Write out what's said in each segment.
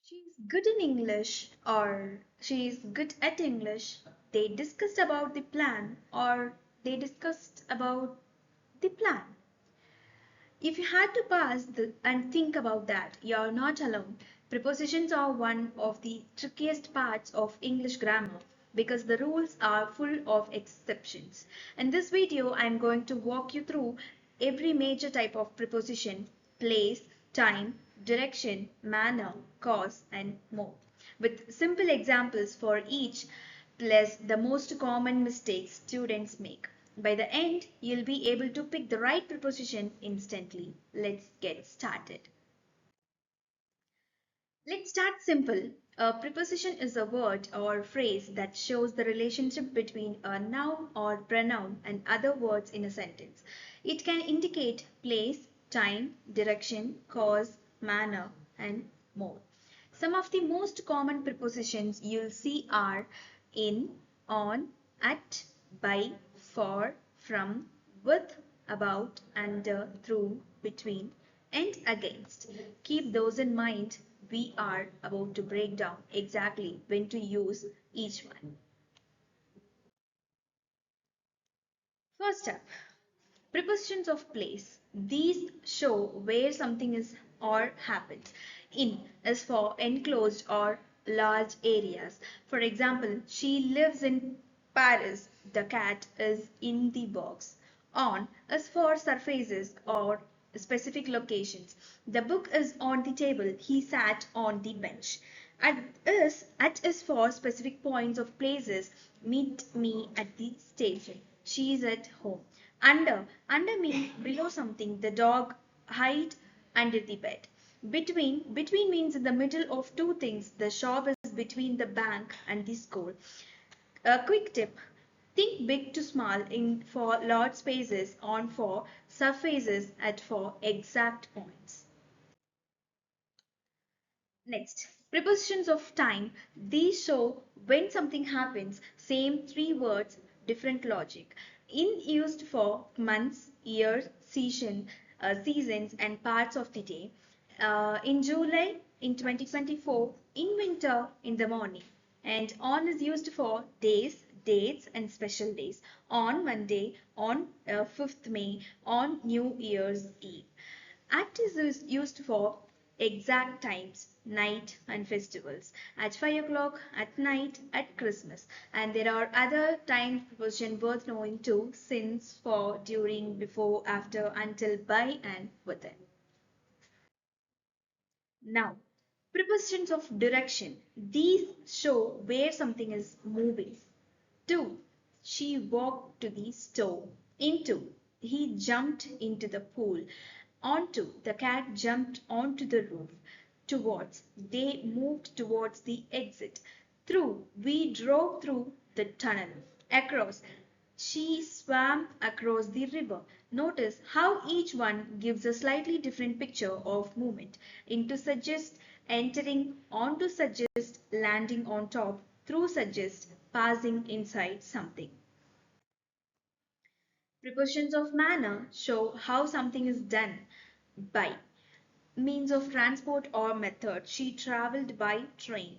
She's good in English or she's good at English. They discussed about the plan or they discussed about the plan. If you had to and think about that, you're not alone. Prepositions are one of the trickiest parts of English grammar because the rules are full of exceptions. In this video, I'm going to walk you through every major type of preposition, place, time, direction, manner, cause, and more, with simple examples for each, plus the most common mistakes students make. By the end, you'll be able to pick the right preposition instantly. Let's get started. Let's start simple. A preposition is a word or phrase that shows the relationship between a noun or pronoun and other words in a sentence. It can indicate place, time, direction, cause, manner, and more. Some of the most common prepositions you'll see are in, on, at, by, for, from, with, about, under, through, between, and against. Keep those in mind. We are about to break down exactly when to use each one. First up, prepositions of place. These show where something is or happens. In is for enclosed or large areas. For example, she lives in Paris. The cat is in the box. On is for surfaces or specific locations. The book is on the table. He sat on the bench. At is for specific points of places. Meet me at the station. She is at home. Under means below something. The dog hide under the bed. Between means in the middle of two things. The shop is between the bank and the school. A quick tip. Think big to small in for large spaces, on for surfaces, at for exact points. Next, prepositions of time. These show when something happens. Same three words, different logic. In used for months, years, seasons, and parts of the day. In July, in 2024, in winter, in the morning. And on is used for days, dates, and special days. On Monday, on 5th May, on New Year's Eve. At is used for exact times, night and festivals. At 5 o'clock, at night, at Christmas. And there are other time prepositions worth knowing too, since, for, during, before, after, until, by, and within. Now, prepositions of direction. These show where something is moving. To, she walked to the store. Into, he jumped into the pool. Onto, the cat jumped onto the roof. Towards, they moved towards the exit. Through, we drove through the tunnel. Across, she swam across the river. Notice how each one gives a slightly different picture of movement. Into suggest, entering, on to suggest, landing on top, through suggest, passing inside something. Prepositions of manner show how something is done. By means of transport or method, she traveled by train.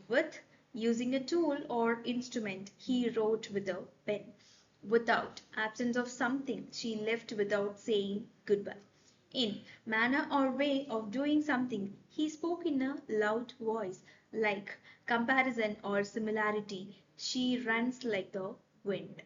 With, using a tool or instrument, he wrote with a pen. Without, absence of something, she left without saying goodbye. In, manner or way of doing something, he spoke in a loud voice. Like, comparison or similarity, she runs like the wind.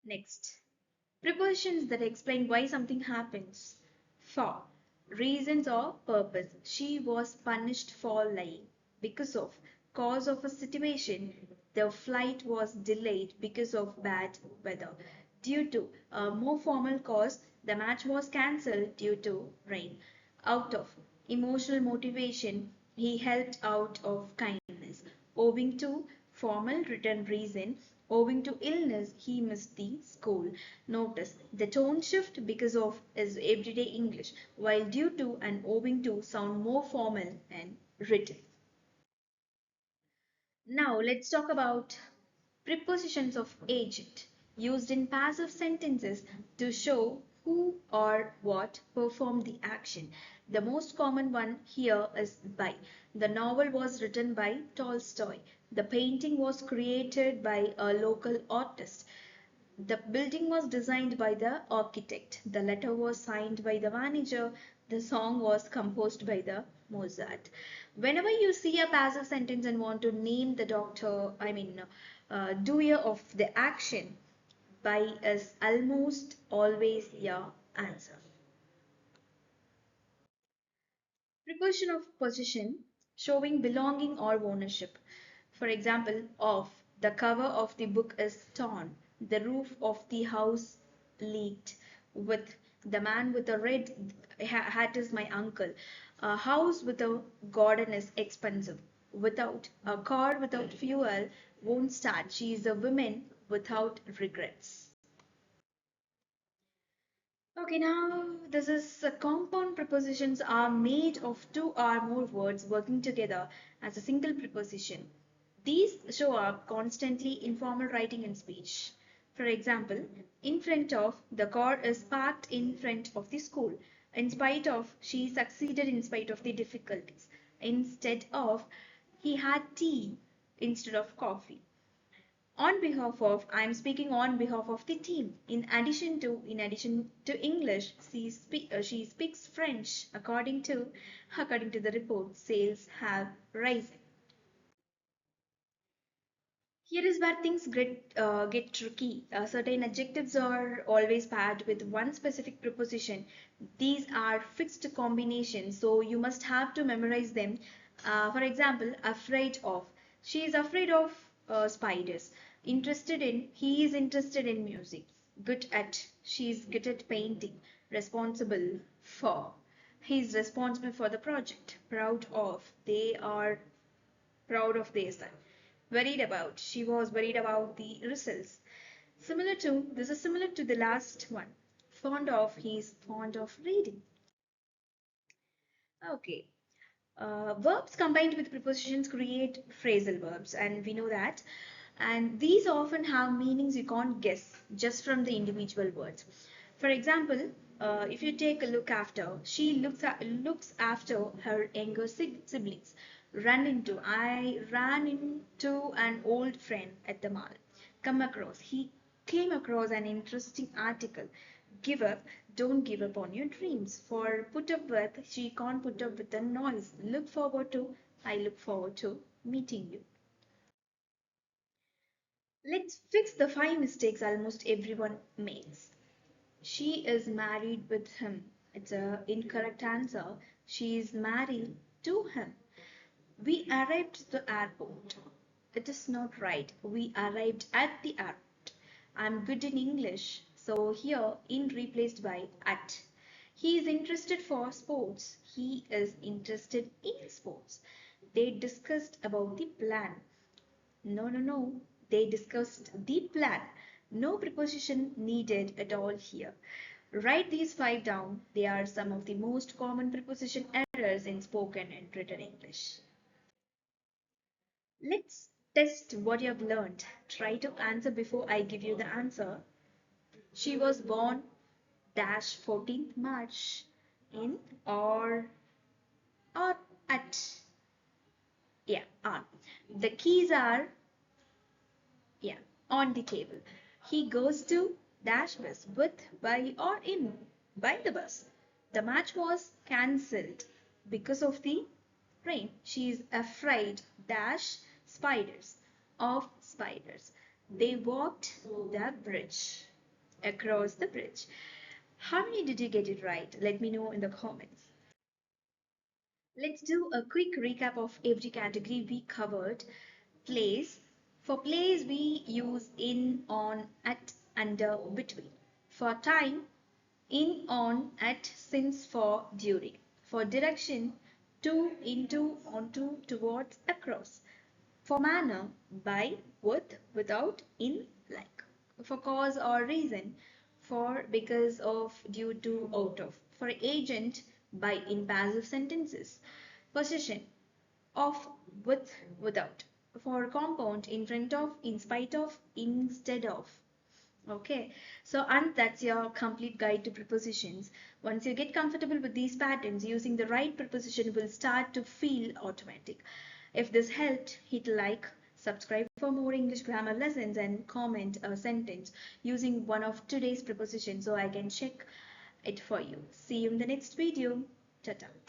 Next, prepositions that explain why something happens. For, reasons or purpose. She was punished for lying. Because of, cause of a situation. The flight was delayed because of bad weather. Due to, a more formal cause, the match was cancelled due to rain. Out of, emotional motivation. He helped out of kindness. Owing to, formal written reason. Owing to illness, he missed the school. Notice the tone shift because of is everyday English, while due to and owing to sound more formal and written. Now let's talk about prepositions of agent used in passive sentences to show who or what performed the action. The most common one here is by. The novel was written by Tolstoy. The painting was created by a local artist. The building was designed by the architect. The letter was signed by the manager. The song was composed by the Mozart. Whenever you see a passive sentence and want to name the doer of the action, by is almost always your answer. Preposition of position showing belonging or ownership. For example, of the cover of the book is torn, the roof of the house leaked, with the man with the red hat is my uncle, a house with a garden is expensive, without a car without fuel won't start. She is a woman without regrets. Okay, now this is compound prepositions are made of two or more words working together as a single preposition. These show up constantly in formal writing and speech. For example, in front of, the car is parked in front of the school. In spite of, she succeeded in spite of the difficulties. Instead of, he had tea instead of coffee. On behalf of, I'm speaking on behalf of the team. In addition to English, she speaks French. According to the report, sales have risen. Here is where things get tricky. Certain adjectives are always paired with one specific preposition. These are fixed combinations, so you must have to memorize them. For example, afraid of. She is afraid of spiders. Interested in. He is interested in music. Good at. She is good at painting. Responsible for. He is responsible for the project. Proud of. They are proud of their son. Worried about. She was worried about the results. This is similar to the last one. Fond of. He is fond of reading. Okay. Verbs combined with prepositions create phrasal verbs, and we know that. And these often have meanings you can't guess just from the individual words. For example, if you take a look after, she looks after her younger siblings. I ran into an old friend at the mall. He came across an interesting article. Give up, don't give up on your dreams. For put up with, she can't put up with the noise. I look forward to meeting you. Let's fix the five mistakes almost everyone makes. She is married with him. It's a incorrect answer. She is married to him. We arrived at the airport. It is not right. We arrived at the airport. I'm good in English, so here in replaced by at. He is interested for sports. He is interested in sports. They discussed about the plan. No. They discussed the plan. No preposition needed at all here. Write these five down. They are some of the most common preposition errors in spoken and written English. Let's test what you have learned. Try to answer before I give you the answer. She was born dash 14th March in or at. Yeah, on. The keys are, yeah, on the table. He goes to dash bus with, by, or in. By the bus. The match was cancelled because of the rain. She is afraid dash spiders of spiders. They walked the bridge. Across the bridge. How many did you get it right? Let me know in the comments. Let's do a quick recap of every category we covered. Place. For place, we use in, on, at, under, between. For time, in, on, at, since, for, during. For direction, to, into, onto, towards, across. For manner, by, with, without, in, like. For cause or reason, for, because of, due to, out of. For agent, by, in passive sentences. Position, of, with, without. For compound, in front of, in spite of, instead of. Okay, so and that's your complete guide to prepositions. Once you get comfortable with these patterns, using the right preposition will start to feel automatic. If this helped, hit like, subscribe for more English grammar lessons, and comment a sentence using one of today's prepositions so I can check it for you. See you in the next video. Ta-ta.